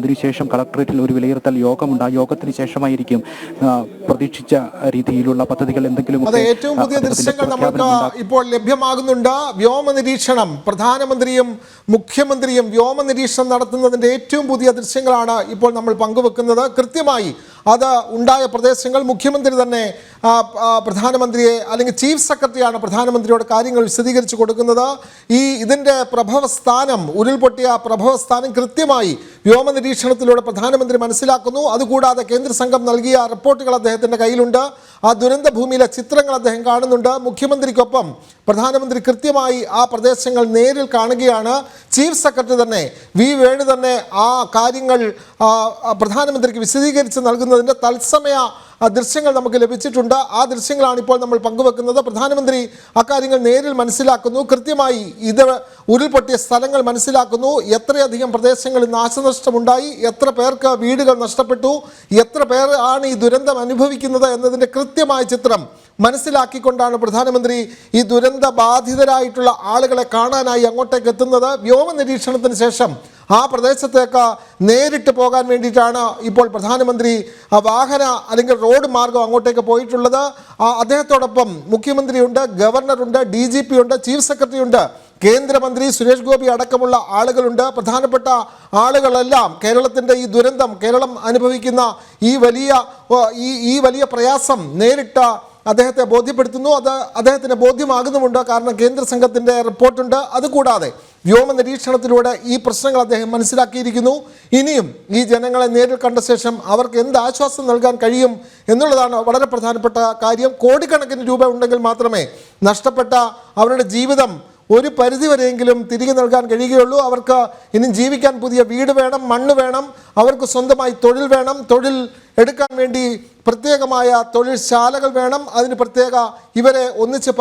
അതിനുശേഷം കളക്ടറേറ്റിൽ ഒരു വിലയിരുത്തൽ യോഗമുണ്ട്. ആ യോഗത്തിന് ശേഷമായിരിക്കും പ്രതീക്ഷിച്ച രീതിയിലുള്ള പദ്ധതികൾ എന്തെങ്കിലും. ഏറ്റവും പുതിയ ദൃശ്യങ്ങൾ നമുക്ക് ഇപ്പോൾ ലഭ്യമാകുന്നുണ്ട്. വ്യോമ നിരീക്ഷണം, പ്രധാനമന്ത്രിയും മുഖ്യമന്ത്രിയും വ്യോമ നിരീക്ഷണം നടത്തുന്നതിന്റെ ഏറ്റവും പുതിയ ദൃശ്യങ്ങളാണ് ഇപ്പോൾ നമ്മൾ പങ്കുവെക്കുന്നത്. കൃത്യമായി അത് ഉണ്ടായ പ്രദേശങ്ങൾ മുഖ്യമന്ത്രി തന്നെ പ്രധാനമന്ത്രിയെ അല്ലെങ്കിൽ ചീഫ് സെക്രട്ടറിയാണ് പ്രധാനമന്ത്രിയോട് കാര്യങ്ങൾ വിശദീകരിച്ചു കൊടുക്കുന്നത്. ഇതിൻ്റെ പ്രഭവസ്ഥാനം, ഉരുൾപൊട്ടിയ പ്രഭവസ്ഥാനം കൃത്യമായി വ്യോമ നിരീക്ഷണത്തിലൂടെ പ്രധാനമന്ത്രി മനസ്സിലാക്കുന്നു. അതുകൂടാതെ കേന്ദ്ര സംഘം നൽകിയ റിപ്പോർട്ടുകൾ അദ്ദേഹത്തിൻ്റെ കയ്യിലുണ്ട്. ആ ദുരന്ത ഭൂമിയിലെ ചിത്രങ്ങൾ അദ്ദേഹം കാണുന്നുണ്ട്. മുഖ്യമന്ത്രിക്കൊപ്പം പ്രധാനമന്ത്രി കൃത്യമായി ആ പ്രദേശങ്ങൾ നേരിൽ കാണുകയാണ്. ചീഫ് സെക്രട്ടറി തന്നെ വി വേണു തന്നെ ആ കാര്യങ്ങൾ പ്രധാനമന്ത്രിക്ക് വിശദീകരിച്ച് നൽകുന്നതിൻ്റെ തത്സമയ ദൃശ്യങ്ങൾ നമുക്ക് ലഭിച്ചിട്ടുണ്ട്. ആ ദൃശ്യങ്ങളാണ് ഇപ്പോൾ നമ്മൾ പങ്കുവെക്കുന്നത്. പ്രധാനമന്ത്രി അക്കാര്യങ്ങൾ നേരിൽ മനസ്സിലാക്കുന്നു. കൃത്യമായി ഇത് ഉരുൾപൊട്ടിയ സ്ഥലങ്ങൾ മനസ്സിലാക്കുന്നു. എത്രയധികം പ്രദേശങ്ങളിൽ നാശനഷ്ടമുണ്ടായി, എത്ര പേർക്ക് വീടുകൾ നഷ്ടപ്പെട്ടു, എത്ര പേർ ആണ് ഈ ദുരന്തം അനുഭവിക്കുന്നത് എന്നതിൻ്റെ കൃത്യമായ ചിത്രം മനസ്സിലാക്കിക്കൊണ്ടാണ് പ്രധാനമന്ത്രി ഈ ദുരന്ത ബാധിതരായിട്ടുള്ള ആളുകളെ കാണാനായി അങ്ങോട്ടേക്ക് എത്തുന്നത്. വ്യോമ നിരീക്ഷണത്തിന് ശേഷം ആ പ്രദേശത്തേക്ക് നേരിട്ട് പോകാൻ വേണ്ടിയിട്ടാണ് ഇപ്പോൾ പ്രധാനമന്ത്രി വാഹന അല്ലെങ്കിൽ റോഡ് മാർഗം അങ്ങോട്ടേക്ക് പോയിട്ടുള്ളത്. അദ്ദേഹത്തോടൊപ്പം മുഖ്യമന്ത്രിയുണ്ട്, ഗവർണറുണ്ട്, DGP ഉണ്ട്, ചീഫ് സെക്രട്ടറി ഉണ്ട്, കേന്ദ്രമന്ത്രി സുരേഷ് ഗോപി അടക്കമുള്ള ആളുകളുണ്ട്. പ്രധാനപ്പെട്ട ആളുകളെല്ലാം കേരളത്തിൻ്റെ ഈ ദുരന്തം, കേരളം അനുഭവിക്കുന്ന ഈ വലിയ പ്രയാസം നേരിട്ട് അദ്ദേഹത്തെ ബോധ്യപ്പെടുത്തുന്നു. അത് അദ്ദേഹത്തിന് ബോധ്യമാകുന്നുമുണ്ട്. കാരണം കേന്ദ്ര സംഘത്തിൻ്റെ റിപ്പോർട്ടുണ്ട്. അതുകൂടാതെ വ്യോമ നിരീക്ഷണത്തിലൂടെ ഈ പ്രശ്നങ്ങൾ അദ്ദേഹം മനസ്സിലാക്കിയിരിക്കുന്നു. ഇനിയും ഈ ജനങ്ങളെ നേരിൽ കണ്ട ശേഷം അവർക്ക് എന്ത് ആശ്വാസം നൽകാൻ കഴിയും എന്നുള്ളതാണ് വളരെ പ്രധാനപ്പെട്ട കാര്യം. കോടിക്കണക്കിന് രൂപ ഉണ്ടെങ്കിൽ മാത്രമേ നഷ്ടപ്പെട്ട അവരുടെ ജീവിതം ഒരു പരിധിവരെയെങ്കിലും തിരികെ നൽകാൻ കഴിയുകയുള്ളൂ. അവർക്ക് ഇനി ജീവിക്കാൻ പുതിയ വീട് വേണം, മണ്ണ് വേണം, അവർക്ക് സ്വന്തമായി തൊഴിൽ വേണം, തൊഴിൽ എടുക്കാൻ വേണ്ടി പ്രത്യേകമായ തൊഴിൽശാലകൾ വേണം, അതിന് പ്രത്യേക ഇവരെ ഒന്നിച്ച്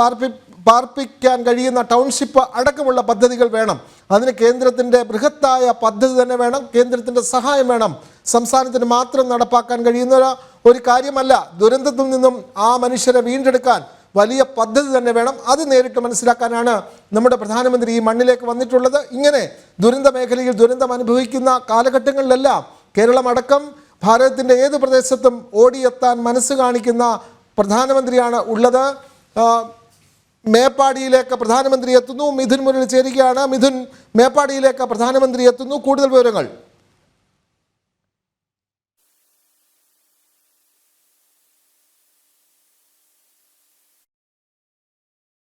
പാർപ്പിക്കാൻ കഴിയുന്ന ടൗൺഷിപ്പ് അടക്കമുള്ള പദ്ധതികൾ വേണം. അതിന് കേന്ദ്രത്തിൻ്റെ ബൃഹത്തായ പദ്ധതി തന്നെ വേണം, കേന്ദ്രത്തിൻ്റെ സഹായം വേണം. സംസ്ഥാനത്തിന് മാത്രം നടപ്പാക്കാൻ കഴിയുന്ന ഒരു കാര്യമല്ല. ദുരന്തത്തിൽ നിന്നും ആ മനുഷ്യരെ വീണ്ടെടുക്കാൻ വലിയ പദ്ധതി തന്നെ വേണം. അത് നേരിട്ട് മനസ്സിലാക്കാനാണ് നമ്മുടെ പ്രധാനമന്ത്രി ഈ മണ്ണിലേക്ക് വന്നിട്ടുള്ളത്. ഇങ്ങനെ ദുരന്ത മേഖലയിൽ ദുരന്തം അനുഭവിക്കുന്ന കാലഘട്ടങ്ങളിലെല്ലാം കേരളമടക്കം ഭാരതത്തിൻ്റെ ഏത് പ്രദേശത്തും ഓടിയെത്താൻ മനസ്സ് കാണിക്കുന്ന പ്രധാനമന്ത്രിയാണ് ഉള്ളത്. മേപ്പാടിയിലേക്ക് പ്രധാനമന്ത്രി എത്തുന്നു. മിഥുൻ മുരളി ചേരുകയാണ്. മിഥുൻ, മേപ്പാടിയിലേക്ക് പ്രധാനമന്ത്രി എത്തുന്നു. കൂടുതൽ വിവരങ്ങൾ.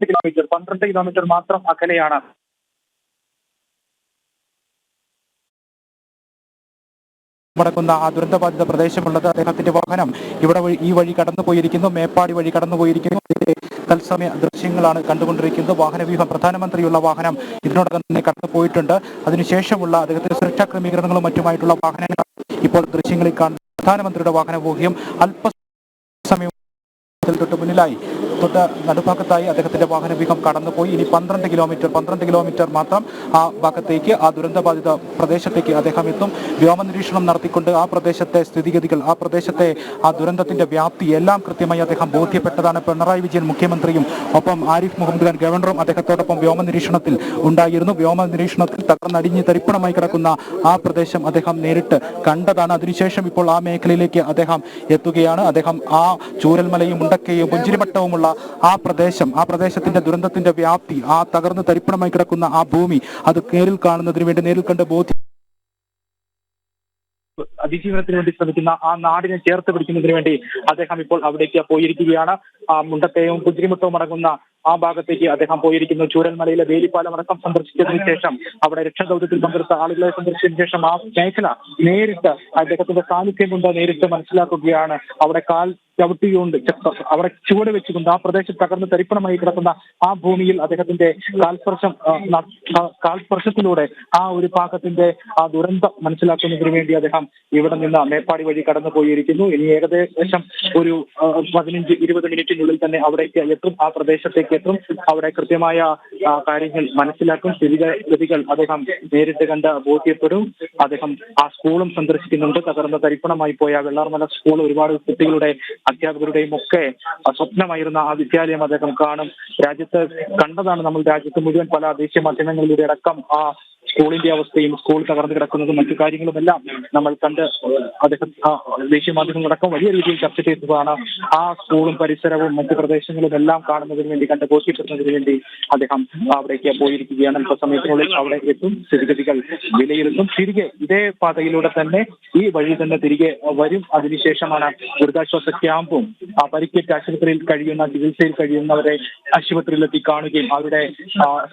കിലോമീറ്റർ 12 കിലോമീറ്റർ മാത്രം അകലെയാണ് നടക്കുന്ന ആ ദുരന്തബാധിത പ്രദേശമുള്ളത്. അദ്ദേഹത്തിന്റെ വാഹനം ഈ വഴി കടന്നു പോയിരിക്കുന്നു, മേപ്പാടി വഴി കടന്നു പോയിരിക്കുന്നു. തത്സമയ ദൃശ്യങ്ങളാണ് കണ്ടുകൊണ്ടിരിക്കുന്നത്. വാഹനവ്യൂഹം, പ്രധാനമന്ത്രിയുള്ള വാഹനം ഇതിനോടകം തന്നെ കടന്നു പോയിട്ടുണ്ട്. അതിനുശേഷമുള്ള അദ്ദേഹത്തിന്റെ സുരക്ഷാ ക്രമീകരണങ്ങളും മറ്റുമായിട്ടുള്ള വാഹനങ്ങൾ ഇപ്പോൾ ദൃശ്യങ്ങളിൽ കാണുന്നു. പ്രധാനമന്ത്രിയുടെ വാഹനവ്യൂഹം അല്പസമയം തൊട്ട് മുന്നിലായി, തൊട്ട് നടുഭാഗത്തായി അദ്ദേഹത്തിന്റെ വാഹനവ്യൂഹം കടന്നുപോയി. ഇനി 12 കിലോമീറ്റർ മാത്രം ആ ഭാഗത്തേക്ക്, ആ ദുരന്തബാധിത പ്രദേശത്തേക്ക് അദ്ദേഹം എത്തും. വ്യോമ നിരീക്ഷണം നടത്തിക്കൊണ്ട് ആ പ്രദേശത്തെ സ്ഥിതിഗതികൾ, ആ പ്രദേശത്തെ ആ ദുരന്തത്തിന്റെ വ്യാപ്തി എല്ലാം കൃത്യമായി അദ്ദേഹം ബോധ്യപ്പെട്ടതാണ്. പിണറായി വിജയൻ മുഖ്യമന്ത്രിയും ഒപ്പം ആരിഫ് മുഹമ്മദ് ഖാൻ ഗവർണറും അദ്ദേഹത്തോടൊപ്പം വ്യോമ നിരീക്ഷണത്തിൽ ഉണ്ടായിരുന്നു. വ്യോമ നിരീക്ഷണത്തിൽ തകർന്നടിഞ്ഞ് തരിപ്പണമായി കിടക്കുന്ന ആ പ്രദേശം അദ്ദേഹം നേരിട്ട് കണ്ടതാണ്. അതിനുശേഷം ഇപ്പോൾ ആ മേഖലയിലേക്ക് അദ്ദേഹം എത്തുകയാണ്. അദ്ദേഹം ആ ചൂരൽമലയും മുണ്ടക്കയും പുഞ്ചിരിമട്ടവുമുള്ള ആ പ്രദേശത്തിന്റെ ദുരന്തത്തിന്റെ വ്യാപ്തി, ആ തകർന്ന് തരിപ്പണമായി കിടക്കുന്ന ആ ഭൂമി, അത് നേരിൽ കാണുന്നതിന് വേണ്ടി, നേരിൽ കണ്ട് അതിജീവനത്തിന് വേണ്ടി ശ്രമിക്കുന്ന ആ നാടിനെ ചേർത്ത് പിടിക്കുന്നതിന് വേണ്ടി അദ്ദേഹം ഇപ്പോൾ അവിടേക്ക് പോയിരിക്കുകയാണ്. മുണ്ടക്കയും പുഞ്ചിരിമുട്ടവും അടങ്ങുന്ന ആ ഭാഗത്തേക്ക് അദ്ദേഹം പോയിരിക്കുന്നു. ചൂരൽമലയിലെ വേലിപ്പാലം അടക്കം സന്ദർശിച്ചതിന് ശേഷം, അവിടെ രക്ഷാദൌത്യത്തിൽ പങ്കെടുത്ത ആളുകളെ സന്ദർശിച്ചതിന് ശേഷം ആ മേഖല നേരിട്ട് അദ്ദേഹത്തിന്റെ സാന്നിധ്യം കൊണ്ട് നേരിട്ട് മനസ്സിലാക്കുകയാണ്. അവിടെ കാൽ ചവിട്ടിയുകൊണ്ട്, അവിടെ ചുവട് വെച്ചുകൊണ്ട് ആ പ്രദേശത്ത് തകർന്ന് തരിപ്പണമായി കിടക്കുന്ന ആ ഭൂമിയിൽ അദ്ദേഹത്തിന്റെ കാൽസ്പർശത്തിലൂടെ ആ ഒരു ഭാഗത്തിന്റെ ആ ദുരന്തം മനസ്സിലാക്കുന്നതിന് വേണ്ടി അദ്ദേഹം ഇവിടെ നിന്ന് മേപ്പാടി വഴി കടന്നു പോയിരിക്കുന്നു. ഇനി ഏകദേശം ഒരു 15-20 മിനിറ്റിനുള്ളിൽ തന്നെ അവിടേക്ക് എത്തും, ആ പ്രദേശത്തേക്ക് എത്തും. അവിടെ കൃത്യമായ കാര്യങ്ങൾ മനസ്സിലാക്കും. സ്ഥിതിഗതികൾ അദ്ദേഹം നേരിട്ട് കണ്ട് ബോധ്യപ്പെടും. അദ്ദേഹം ആ സ്കൂളും സന്ദർശിക്കുന്നുണ്ട്. തകർന്ന തരിപ്പണമായി പോയ വെള്ളാർമല സ്കൂൾ, ഒരുപാട് കുട്ടികളുടെ, അധ്യാപകരുടെയും ഒക്കെ സ്വപ്നമായിരുന്ന ആ വിദ്യാലയം അദ്ദേഹം കാണും. രാജ്യത്ത് കണ്ടതാണ് നമ്മൾ, രാജ്യത്ത് മുഴുവൻ പല ദേശീയ മാധ്യമങ്ങളിലൂടെ അടക്കം ആ സ്കൂളിന്റെ അവസ്ഥയും സ്കൂൾ തകർന്നു കിടക്കുന്നതും മറ്റു കാര്യങ്ങളുമെല്ലാം നമ്മൾ കണ്ട് അദ്ദേഹം ദേശീയ മാധ്യമങ്ങളടക്കം വലിയ രീതിയിൽ ചർച്ച ചെയ്തതാണ്. ആ സ്കൂളും പരിസരവും മറ്റു പ്രദേശങ്ങളും എല്ലാം കാണുന്നതിന് വേണ്ടി കണ്ട് ബോധ്യപ്പെടുന്നതിന് വേണ്ടി അദ്ദേഹം അവിടേക്ക് പോയിരിക്കുകയാണ്. അല്പസമയത്തിനുള്ളിൽ അവിടെ എത്തും, സ്ഥിതിഗതികൾ വിലയിരുത്തും. തിരികെ ഇതേ പാതയിലൂടെ തന്നെ ഈ വഴി തന്നെ തിരികെ വരും. അതിനുശേഷമാണ് ദുരിതാശ്വാസ ക്യാമ്പും പരിക്കേറ്റ് ആശുപത്രിയിൽ കഴിയുന്ന ചികിത്സയിൽ കഴിയുന്നവരെ ആശുപത്രിയിലെത്തി കാണുകയും അവരുടെ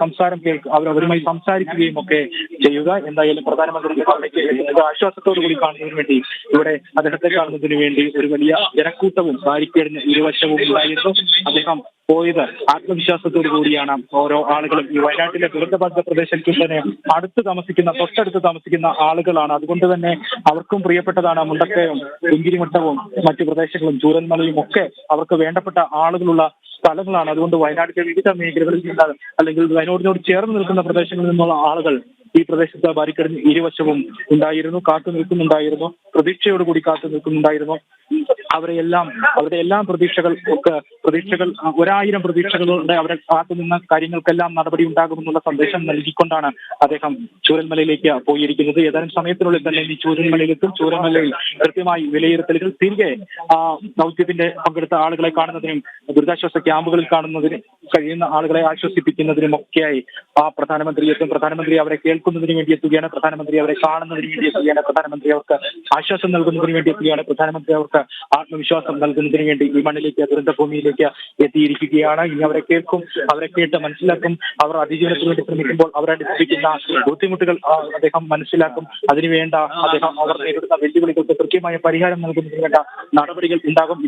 സംസാരം അവരുമായി സംസാരിക്കുകയും ഒക്കെ ചെയ്യുക. എന്തായാലും പ്രധാനമന്ത്രി അവിടേക്ക് ആശ്വാസത്തോടു കൂടി കാണുന്നതിന് വേണ്ടി ഇവിടെ അദ്ദേഹത്തെ കാണുന്നതിന് വേണ്ടി ഒരു വലിയ ജനക്കൂട്ടവും ബാരിക്കേഡിന് ഇരുവശവും ഉണ്ടായിരുന്നു. അദ്ദേഹം പോയത് ആത്മവിശ്വാസത്തോടു കൂടിയാണ്. ഓരോ ആളുകളും ഈ വയനാട്ടിലെ ദുരന്തബാധിത പ്രദേശത്തിൽ തന്നെ തൊട്ടടുത്ത് താമസിക്കുന്ന ആളുകളാണ്. അതുകൊണ്ട് തന്നെ അവർക്കും പ്രിയപ്പെട്ടതാണ് മുണ്ടക്കയം, പുഞ്ചിരിമട്ടവും മറ്റു പ്രദേശങ്ങളും ചൂരൽമലയും ഒക്കെ അവർക്ക് വേണ്ടപ്പെട്ട ആളുകളുള്ള സ്ഥലങ്ങളാണ്. അതുകൊണ്ട് വയനാട്ടിലെ വിവിധ മേഖലകളിൽ നിന്ന് അല്ലെങ്കിൽ വയനാടിനോട് ചേർന്ന് നിൽക്കുന്ന പ്രദേശങ്ങളിൽ നിന്നുള്ള ആളുകൾ ഈ പ്രദേശത്ത് ബാരിക്കേഡിന് ഇരുവശവും ഉണ്ടായിരുന്നു, കാത്തു നിൽക്കുന്നുണ്ടായിരുന്നു, പ്രതീക്ഷയോടുകൂടി കാത്തു നിൽക്കുന്നുണ്ടായിരുന്നു. അവരുടെ എല്ലാം പ്രതീക്ഷകൾ 1000 പ്രതീക്ഷകളുടെ അവരെ കാത്തുനിന്ന കാര്യങ്ങൾക്കെല്ലാം നടപടി ഉണ്ടാകുമെന്നുള്ള സന്ദേശം നൽകിക്കൊണ്ടാണ് അദ്ദേഹം ചൂരൽമലയിലേക്ക് പോയിരിക്കുന്നത്. ഏതാനും സമയത്തിനുള്ളിൽ തന്നെ ഈ ചൂരൽമലയിലെത്തും. ചൂരൽമലയിൽ കൃത്യമായി വിലയിരുത്തലുകൾ തിരികെ ദൗത്യത്തിന്റെ പങ്കെടുത്ത ആളുകളെ കാണുന്നതിനും ദുരിതാശ്വാസ ക്യാമ്പുകളിൽ കാണുന്നതിന് കഴിയുന്ന ആളുകളെ ആശ്വസിപ്പിക്കുന്നതിനും ഒക്കെയായി പ്രധാനമന്ത്രി എത്തും. പ്രധാനമന്ത്രി അവരെ കേൾക്കുന്നതിന് വേണ്ടി എത്തുകയാണ്. പ്രധാനമന്ത്രി അവരെ കാണുന്നതിന് വേണ്ടി എത്തുകയാണ്. പ്രധാനമന്ത്രി അവർക്ക് ആശ്വാസം നൽകുന്നതിന് വേണ്ടി എത്തുകയാണ്. പ്രധാനമന്ത്രി അവർക്ക് ആത്മവിശ്വാസം നൽകുന്നതിന് വേണ്ടി ഈ മണ്ണിലേക്ക്, ദുരന്തഭൂമിയിലേക്ക് എത്തിയിരിക്കുകയാണ്. ഇനി അവരെ കേൾക്കും, അവരെ കേട്ട് മനസ്സിലാക്കും. അവർ അതിജീവനത്തിന് വേണ്ടി ശ്രമിക്കുമ്പോൾ അവരനുഭവിക്കുന്ന ബുദ്ധിമുട്ടുകൾ അദ്ദേഹം മനസ്സിലാക്കും. അതിനുവേണ്ട അദ്ദേഹം അവർ നേരിടുന്ന വെല്ലുവിളികൾക്ക് കൃത്യമായ പരിഹാരം നൽകുന്നതിന് വേണ്ട നടപടികൾ ഉണ്ടാകും.